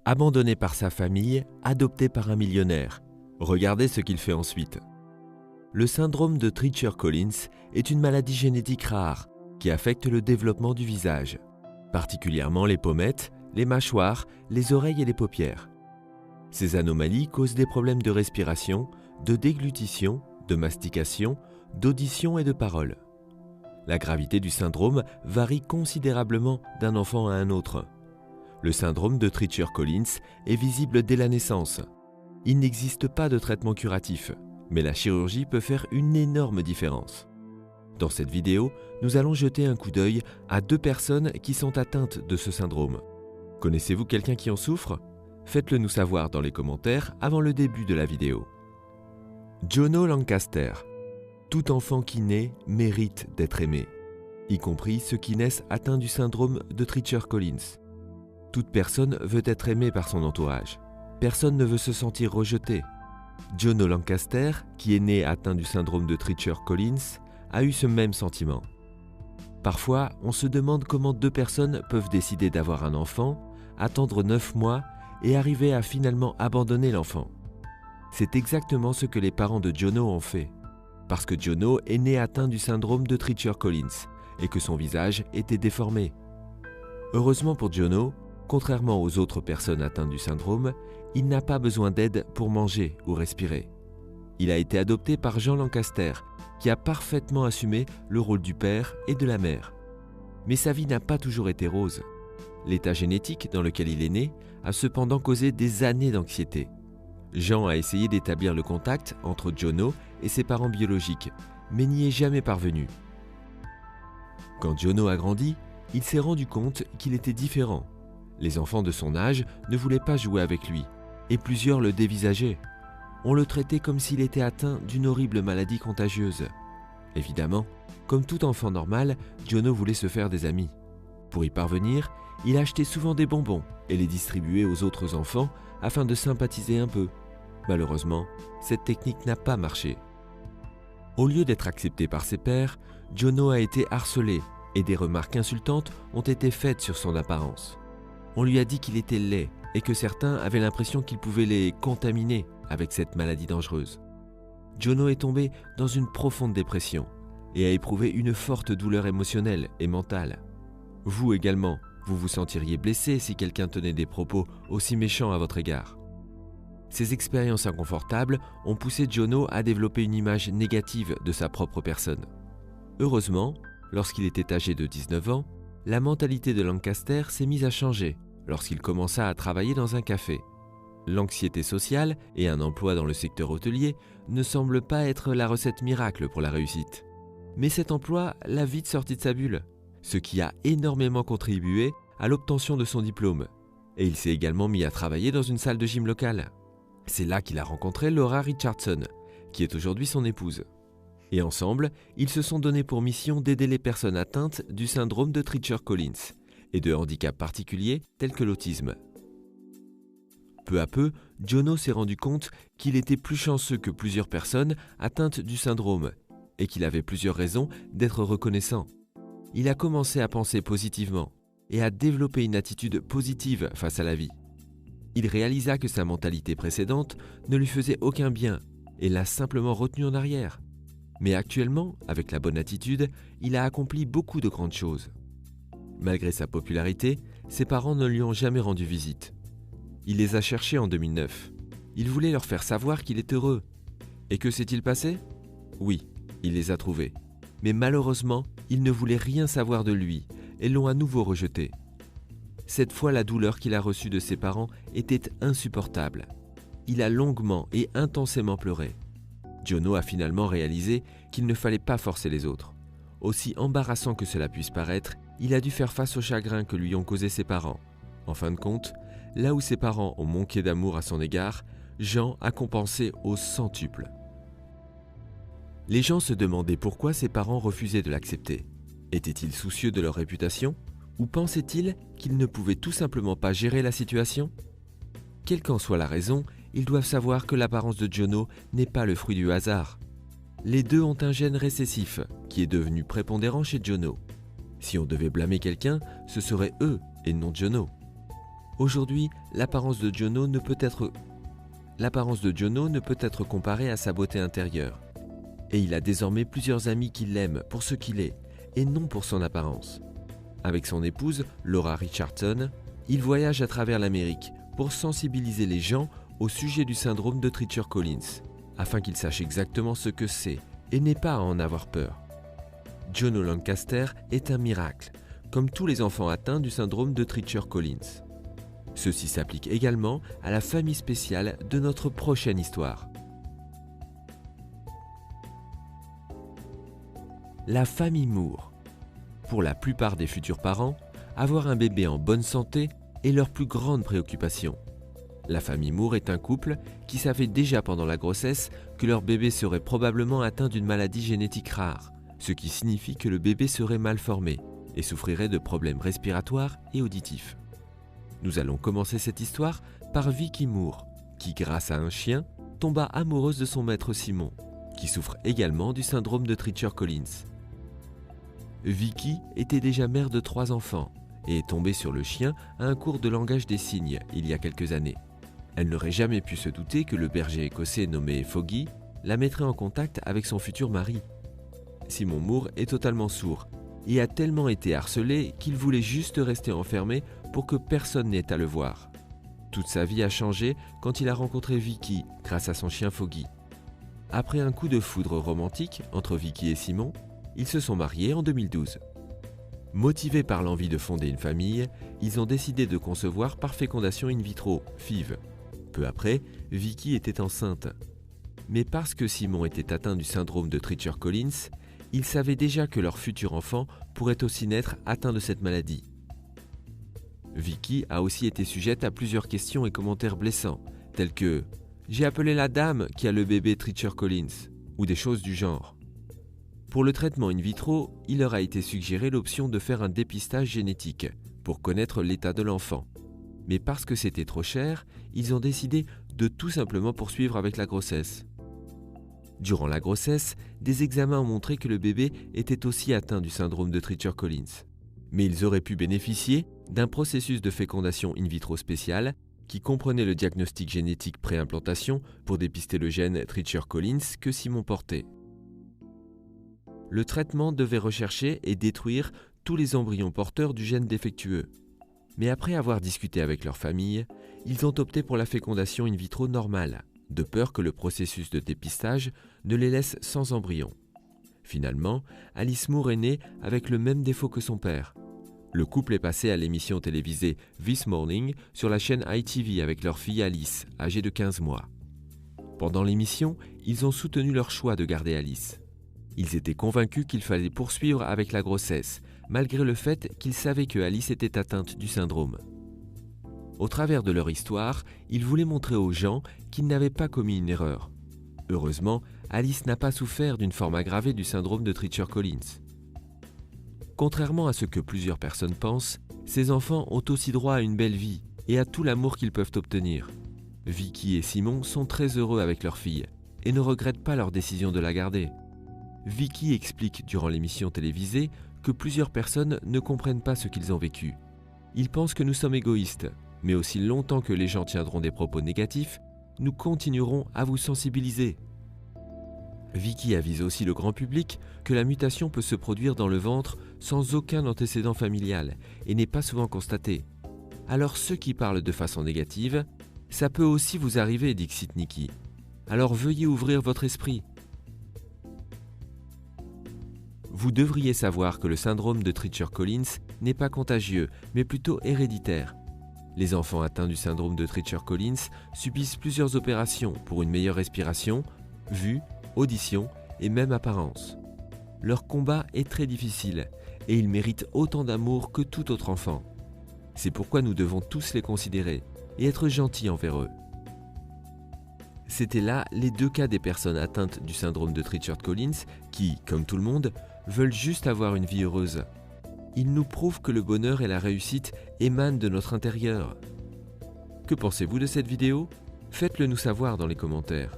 Abandonné par sa famille, adopté par un millionnaire. Regardez ce qu'il fait ensuite. Le syndrome de Treacher-Collins est une maladie génétique rare qui affecte le développement du visage, particulièrement les pommettes, les mâchoires, les oreilles et les paupières. Ces anomalies causent des problèmes de respiration, de déglutition, de mastication, d'audition et de parole. La gravité du syndrome varie considérablement d'un enfant à un autre. Le syndrome de Treacher-Collins est visible dès la naissance. Il n'existe pas de traitement curatif, mais la chirurgie peut faire une énorme différence. Dans cette vidéo, nous allons jeter un coup d'œil à 2 personnes qui sont atteintes de ce syndrome. Connaissez-vous quelqu'un qui en souffre? Faites-le nous savoir dans les commentaires avant le début de la vidéo. Jono Lancaster. Tout enfant qui naît mérite d'être aimé, y compris ceux qui naissent atteints du syndrome de Treacher-Collins. Toute personne veut être aimée par son entourage. Personne ne veut se sentir rejeté. Jono Lancaster, qui est né atteint du syndrome de Treacher-Collins, a eu ce même sentiment. Parfois, on se demande comment 2 personnes peuvent décider d'avoir un enfant, attendre 9 mois et arriver à finalement abandonner l'enfant. C'est exactement ce que les parents de Jono ont fait, parce que Jono est né atteint du syndrome de Treacher-Collins et que son visage était déformé. Heureusement pour Jono, contrairement aux autres personnes atteintes du syndrome, il n'a pas besoin d'aide pour manger ou respirer. Il a été adopté par Jean Lancaster, qui a parfaitement assumé le rôle du père et de la mère. Mais sa vie n'a pas toujours été rose. L'état génétique dans lequel il est né a cependant causé des années d'anxiété. Jean a essayé d'établir le contact entre Jono et ses parents biologiques, mais n'y est jamais parvenu. Quand Jono a grandi, il s'est rendu compte qu'il était différent. Les enfants de son âge ne voulaient pas jouer avec lui, et plusieurs le dévisageaient. On le traitait comme s'il était atteint d'une horrible maladie contagieuse. Évidemment, comme tout enfant normal, Jono voulait se faire des amis. Pour y parvenir, il achetait souvent des bonbons et les distribuait aux autres enfants afin de sympathiser un peu. Malheureusement, cette technique n'a pas marché. Au lieu d'être accepté par ses pairs, Jono a été harcelé et des remarques insultantes ont été faites sur son apparence. On lui a dit qu'il était laid et que certains avaient l'impression qu'il pouvait les contaminer avec cette maladie dangereuse. Jono est tombé dans une profonde dépression et a éprouvé une forte douleur émotionnelle et mentale. Vous également, vous vous sentiriez blessé si quelqu'un tenait des propos aussi méchants à votre égard. Ces expériences inconfortables ont poussé Jono à développer une image négative de sa propre personne. Heureusement, lorsqu'il était âgé de 19 ans, la mentalité de Lancaster s'est mise à changer lorsqu'il commença à travailler dans un café. L'anxiété sociale et un emploi dans le secteur hôtelier ne semblent pas être la recette miracle pour la réussite. Mais cet emploi l'a vite sorti de sa bulle, ce qui a énormément contribué à l'obtention de son diplôme. Et il s'est également mis à travailler dans une salle de gym locale. C'est là qu'il a rencontré Laura Richardson, qui est aujourd'hui son épouse. Et ensemble, ils se sont donné pour mission d'aider les personnes atteintes du syndrome de Treacher-Collins et de handicaps particuliers tels que l'autisme. Peu à peu, Jono s'est rendu compte qu'il était plus chanceux que plusieurs personnes atteintes du syndrome et qu'il avait plusieurs raisons d'être reconnaissant. Il a commencé à penser positivement et à développer une attitude positive face à la vie. Il réalisa que sa mentalité précédente ne lui faisait aucun bien et l'a simplement retenu en arrière. Mais actuellement, avec la bonne attitude, il a accompli beaucoup de grandes choses. Malgré sa popularité, ses parents ne lui ont jamais rendu visite. Il les a cherchés en 2009. Il voulait leur faire savoir qu'il est heureux. Et que s'est-il passé? Oui, il les a trouvés. Mais malheureusement, ils ne voulaient rien savoir de lui et l'ont à nouveau rejeté. Cette fois, la douleur qu'il a reçue de ses parents était insupportable. Il a longuement et intensément pleuré. Jono a finalement réalisé qu'il ne fallait pas forcer les autres. Aussi embarrassant que cela puisse paraître, il a dû faire face au chagrin que lui ont causé ses parents. En fin de compte, là où ses parents ont manqué d'amour à son égard, Jean a compensé au centuple. Les gens se demandaient pourquoi ses parents refusaient de l'accepter. Étaient-ils soucieux de leur réputation? Ou pensaient-ils qu'ils ne pouvaient tout simplement pas gérer la situation? Quelle qu'en soit la raison, ils doivent savoir que l'apparence de Jono n'est pas le fruit du hasard. Les deux ont un gène récessif qui est devenu prépondérant chez Jono. Si on devait blâmer quelqu'un, ce serait eux et non Jono. Aujourd'hui, l'apparence de Jono ne peut être comparée à sa beauté intérieure. Et il a désormais plusieurs amis qui l'aiment pour ce qu'il est, et non pour son apparence. Avec son épouse, Laura Richardson, il voyage à travers l'Amérique pour sensibiliser les gens au sujet du syndrome de Treacher-Collins, afin qu'ils sachent exactement ce que c'est et n'aient pas à en avoir peur. Jono Lancaster est un miracle, comme tous les enfants atteints du syndrome de Treacher-Collins. Ceci s'applique également à la famille spéciale de notre prochaine histoire. La famille Moore. Pour la plupart des futurs parents, avoir un bébé en bonne santé est leur plus grande préoccupation. La famille Moore est un couple qui savait déjà pendant la grossesse que leur bébé serait probablement atteint d'une maladie génétique rare, ce qui signifie que le bébé serait mal formé et souffrirait de problèmes respiratoires et auditifs. Nous allons commencer cette histoire par Vicky Moore, qui grâce à un chien, tomba amoureuse de son maître Simon, qui souffre également du syndrome de Treacher-Collins. Vicky était déjà mère de 3 enfants et est tombée sur le chien à un cours de langage des signes il y a quelques années. Elle n'aurait jamais pu se douter que le berger écossais nommé Foggy la mettrait en contact avec son futur mari. Simon Moore est totalement sourd et a tellement été harcelé qu'il voulait juste rester enfermé pour que personne n'ait à le voir. Toute sa vie a changé quand il a rencontré Vicky grâce à son chien Foggy. Après un coup de foudre romantique entre Vicky et Simon, ils se sont mariés en 2012. Motivés par l'envie de fonder une famille, ils ont décidé de concevoir par fécondation in vitro, FIV. Peu après, Vicky était enceinte. Mais parce que Simon était atteint du syndrome de Treacher-Collins, ils savaient déjà que leur futur enfant pourrait aussi naître atteint de cette maladie. Vicky a aussi été sujette à plusieurs questions et commentaires blessants, tels que « J'ai appelé la dame qui a le bébé Treacher-Collins » ou des choses du genre. Pour le traitement in vitro, il leur a été suggéré l'option de faire un dépistage génétique pour connaître l'état de l'enfant. Mais parce que c'était trop cher, ils ont décidé de tout simplement poursuivre avec la grossesse. Durant la grossesse, des examens ont montré que le bébé était aussi atteint du syndrome de Treacher-Collins. Mais ils auraient pu bénéficier d'un processus de fécondation in vitro spécial qui comprenait le diagnostic génétique pré-implantation pour dépister le gène Treacher-Collins que Simon portait. Le traitement devait rechercher et détruire tous les embryons porteurs du gène défectueux. Mais après avoir discuté avec leur famille, ils ont opté pour la fécondation in vitro normale, de peur que le processus de dépistage ne les laisse sans embryon. Finalement, Alice Moore est née avec le même défaut que son père. Le couple est passé à l'émission télévisée This Morning sur la chaîne ITV avec leur fille Alice, âgée de 15 mois. Pendant l'émission, ils ont soutenu leur choix de garder Alice. Ils étaient convaincus qu'il fallait poursuivre avec la grossesse, malgré le fait qu'ils savaient que Alice était atteinte du syndrome. Au travers de leur histoire, ils voulaient montrer aux gens qu'ils n'avaient pas commis une erreur. Heureusement, Alice n'a pas souffert d'une forme aggravée du syndrome de Treacher-Collins. Contrairement à ce que plusieurs personnes pensent, ces enfants ont aussi droit à une belle vie et à tout l'amour qu'ils peuvent obtenir. Vicky et Simon sont très heureux avec leur fille et ne regrettent pas leur décision de la garder. Vicky explique durant l'émission télévisée que plusieurs personnes ne comprennent pas ce qu'ils ont vécu. Ils pensent que nous sommes égoïstes, mais aussi longtemps que les gens tiendront des propos négatifs, nous continuerons à vous sensibiliser. Vicky avise aussi le grand public que la mutation peut se produire dans le ventre sans aucun antécédent familial et n'est pas souvent constatée. Alors ceux qui parlent de façon négative, ça peut aussi vous arriver, dixit Nikki. Alors veuillez ouvrir votre esprit. Vous devriez savoir que le syndrome de Treacher-Collins n'est pas contagieux, mais plutôt héréditaire. Les enfants atteints du syndrome de Treacher-Collins subissent plusieurs opérations pour une meilleure respiration, vue, audition et même apparence. Leur combat est très difficile et ils méritent autant d'amour que tout autre enfant. C'est pourquoi nous devons tous les considérer et être gentils envers eux. C'étaient là les 2 cas des personnes atteintes du syndrome de Treacher-Collins qui, comme tout le monde, veulent juste avoir une vie heureuse. Ils nous prouvent que le bonheur et la réussite émanent de notre intérieur. Que pensez-vous de cette vidéo? Faites-le nous savoir dans les commentaires.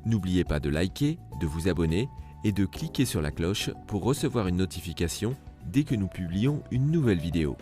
N'oubliez pas de liker, de vous abonner et de cliquer sur la cloche pour recevoir une notification dès que nous publions une nouvelle vidéo.